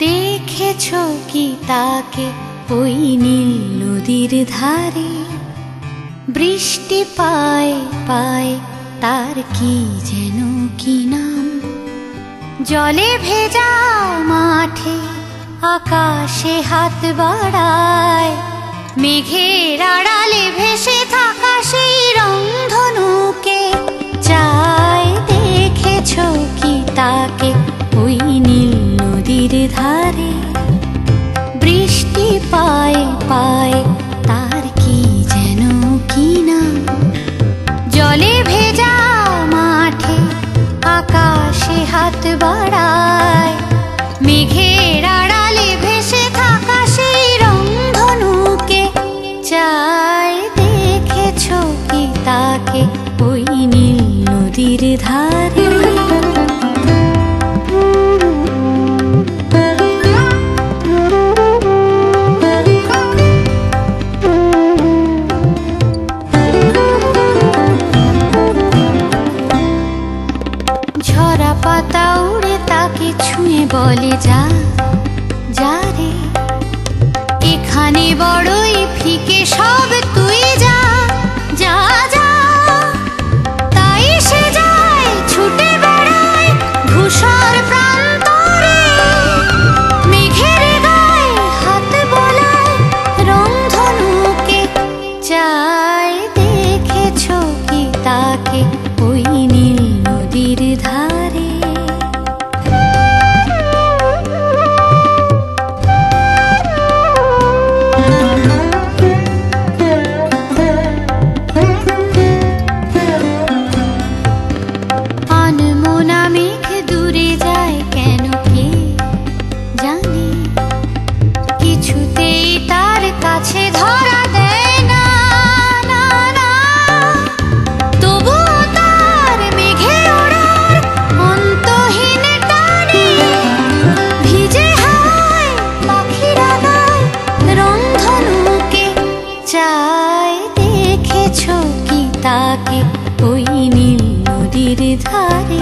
দেখেছো কি তাকে ওই নীল নদীর ধারে? বৃষ্টি পায় পায় তার কি যেন কি নাম। জলে ভেজা মাঠে আকাশে হাত বাড়ায়, মেঘের আড়ালে ভেসে থাকা সেই রংধনুকে চায়। দেখেছো কি তাকে ওই নীল নদীর ধারে? বৃষ্টি পায় পায় তার কি যেন কি নাম। জলে ভেজা মাঠে আকাশে হাত বাড়ায়, মেঘের আড়ালে ভেসে থাকা সেই রংধনুকে চায়। দেখেছো কি তাকে ওই নীল নদীর ধারে? ঝরা পাতা উড়ে তাকে ছুঁয়ে বলে যা যা রে, এখানে বড়ই ফিকে সব, তুই যা যা যা। তাই সে যায় ছুটে বেড়ায় ধূসর প্রান্তরে, মেঘের গায়ে হাত বোলায় রংধনুকে চায়। দেখেছো কি তাকে ওই নীল নদীর ধারে? আনমনা মেঘ দূরে যায় কেন কে জানে, কিছুতেই তার কাছে ধরা দেয় না না না। তবুও তার মেঘে ওড়ার অন্তহীন টানে, ভিজে হাওয়ায় পাখিরা গায় রংধনুকে চায়। দেখেছো কি তাকে ওই নীল নদীর ধারে?